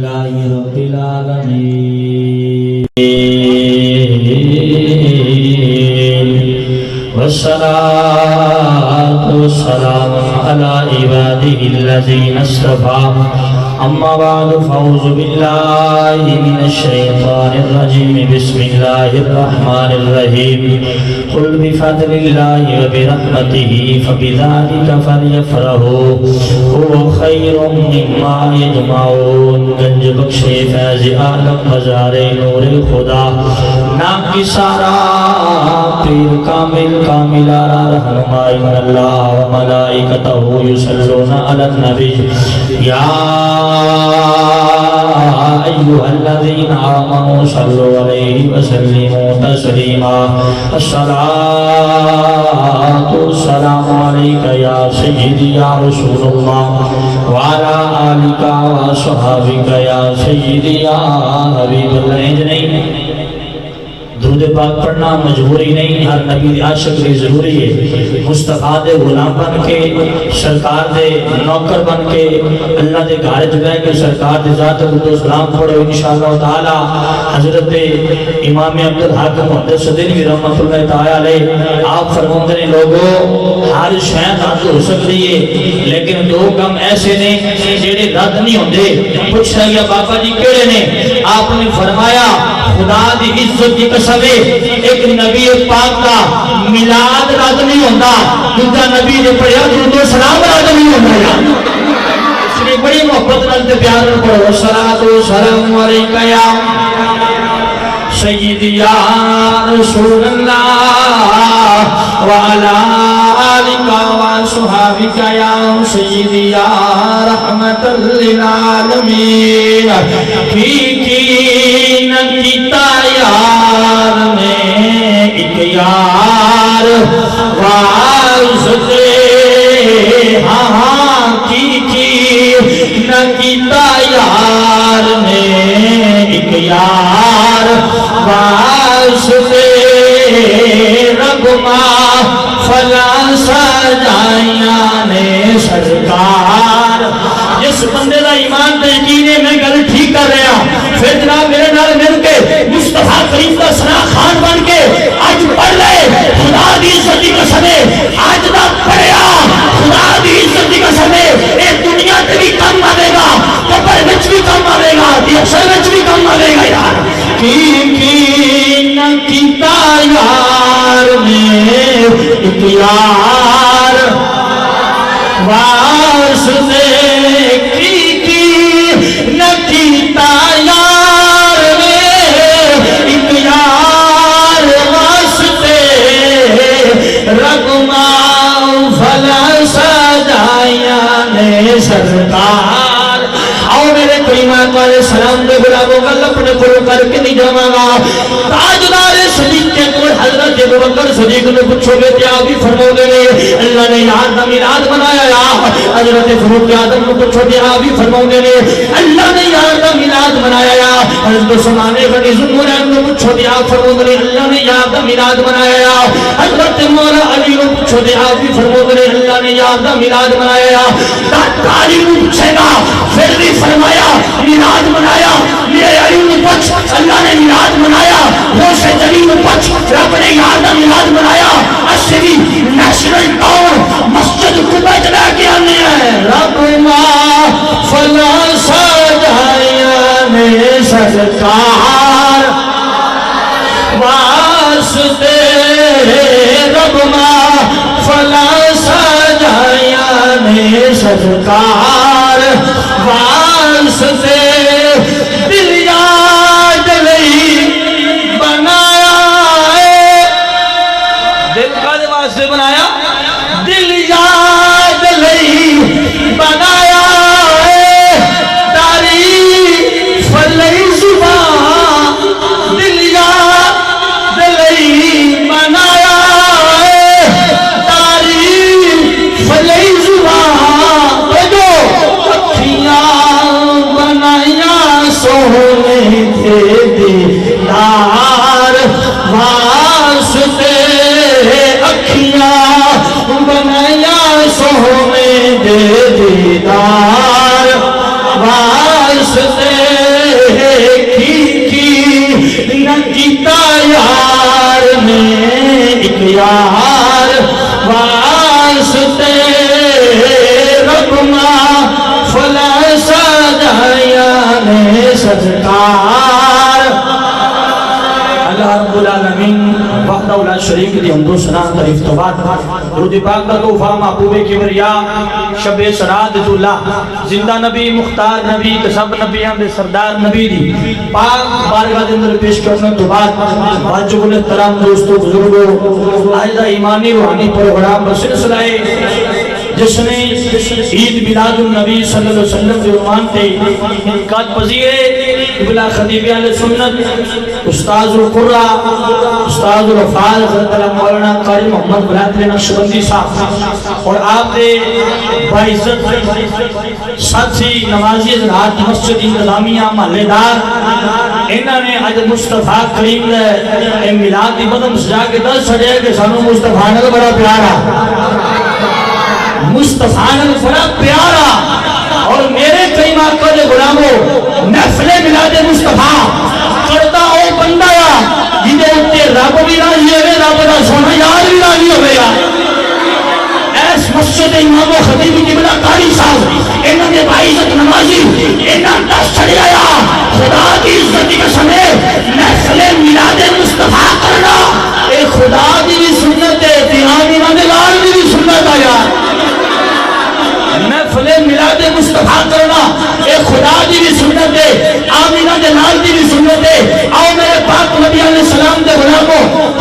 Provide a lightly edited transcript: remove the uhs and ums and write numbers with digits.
لله رب العالمين والصلاة والسلام على عباده الذين اصطفى أما بعد فأعوذ بالله من الشيطان الرجيم بسم الله الرحمن الرحيم قل بفضل الله وبرحمته فبذلك فليفرحوا هو خير مما يجمعون گنج بخش فیض عالم مزار نور خدا نام کی سارا پیر کامل کاملارا رحمائی اللہ وملائکتہ یصلون علی النبی یا أيها الذين آمنوا صلوا عليه وسلموا تسليما الصلاة والسلام عليك يا سيدي يا رسول الله وعلى آلك وصحابك يا سيدي يا حبيب الله درود پاک پڑھنا مجبوری نہیں، ہر نبی عاشق بھی ضروری ہے۔ مصطفیٰ دے غلام بن کے، سرکار دے نوکر بن کے، اللہ دے گھر بہ کے سرکار دے ذات درود و سلام پڑھو انشاءاللہ تعالی۔ حضرت امام عبدالحق محدث دہلوی رحمۃ اللہ تعالی علیہ آپ فرماتے ہیں لوگوں ہر شے رد ہو سکتی ہے لیکن دو کم ایسے نے جڑے رد نہیں ہوندے۔ پوچھا گیا بابا جی کیڑے نے؟ آپ نے فرمایا خدا دی عزت کی قسم ایک نبی پاک کا میلاد رد نہیں ہوتا، دوسرا نبی نے پڑھیا درود و سلام رد نہیں ہوتا۔ اس نے بڑی محبت نال پیار پڑھو الصلاۃ والسلام علیک یا سیدی یا رسول اللہ وعلی آلک وصحابک یا سیدی یا رحمت للعالمین کی نکیتا یار میں ایک یار واسطے ہاں کی نکیتا یار میں ایک یار واسطے رگما فلاں سجائیاں نے سرکار۔ جس بندے دا ایمان تے یقین ہے میں گل ٹھیک کر رہا پھر جناب میرے نال مل کے مصطفیٰ کریم دا ثنا خان بن کے آج پڑھ لے خدا دی عزت دی قسم ہے آج دا پڑھیا خدا دی عزت دی قسم ہے اے دنیا تے بھی کم آوے گا قبر وچ بھی کم آوے گا حشر وچ بھی کم آوے گا یار۔ کی نہ کیتا یار نے ایک یار واسطے کی نہ کیتا یار نے ایک یار واسطے رگما فلا سجائیاں نے سرکار۔ آؤ میرے کریمان والے سلام دے غلاموں گل اپنے پرو کر کے نہیں جاواں گا۔ تاجدار صدیق کے کوئی حضرت ابوبکر صدیق نے پوچھو گے تے آپ بھی فرماؤ گے اللہ نے یار دا میلاد منایا یا حضرت فاروق اعظم کو پوچھو گے آپ بھی فرماؤ گے اللہ نے یار دا میلاد منایا یا حضرت عثمان غنی ذوالنورین کو پوچھو گے آپ فرماؤ گے اللہ نے یار دا میلاد منایا یا حضرت مولا علی کو پوچھو گے آپ بھی فرماؤ گے اللہ نے یار دا میلاد منایا یا تاجداری کو پوچھے گا پھر بھی فرمایا میلاد منایا میرے علی نے پوچھ اللہ نے میلاد منایا غوث جلی نے پوچھ رب نے یار دا میلاد منایا اسری نیشنل ٹاؤن مسجد قباء چلا کے آنے ہیں رب ماں فلا سجائیاں نے سرکار واسطے رب ماں فلا سجائیاں نے سرکار واسطے دل یاد نہیں بنایا دل کا واسطے بنایا دل یاد نہیں بنایا تعریف نہیں زبان دل یاد نہیں بنایا تعریف نہیں زبان اکھیاں بنائیاں سونے تھے دیدار واسطے اکھیاں بنائیاں سونے دے دیدار واسطے سرکار اللہ رب العالمین وحدہ لا شریک دی حمد و ثنا تعریف تو بعد درود پاک کا تحفہ محبوب کبریا شب سراد اللہ زندہ نبی مختار نبی سب نبیوں دے سردار نبی دی پاک بارگاہ دے اندر پیش کرنے تو بعد واجب الاحترام دوستو بزرگوں آج دا ایمانی روحانی پروگرام پر سلسلہ جس نے عید میلاد النبی صلی اللہ علیہ وسلم کے عنوان تے انعقاد پذیر قبلہ خطیب اہل سنت استاذ القرہ استاذ الافعال حضرت مولانا قاری محمد ولایت نقشبندی صاحب اور آپ نے باعزت ساتھی نمازی حضرات مسجد انتظامیہ محلے دار انہوں نے آج مصطفیٰ کریم نے میلاد دی بدم سجا کے دس سڑے کہ سانو مصطفیٰ نے بڑا پیارا مصطفیٰ نے بڑا پیارا اور میرے کئی ماں دے غلاموں محفل میلاد مصطفیٰ کرتا او بندہ جنہیں اتے رب بھی راضی ہوئے رب دا سونا یار بھی راضی ہوئے ایس مسجد امام و خطیب قبلہ قاری صاحب انہوں نے باعزت نمازی انہوں نے دس چڑھ آیا خدا کی عزت کے سمے محفل میلاد مصطفیٰ کرنا اے خدا دی بھی سنت ہے تیرانی مندگار دی بھی سنت آیا محفل میلاد مصطفیٰ کرنا اے خدا دی بھی سنت ہے آمینہ دے نال دی بھی سنت ہے آؤ میرے پاک نبی علیہ السلام دے غلاموں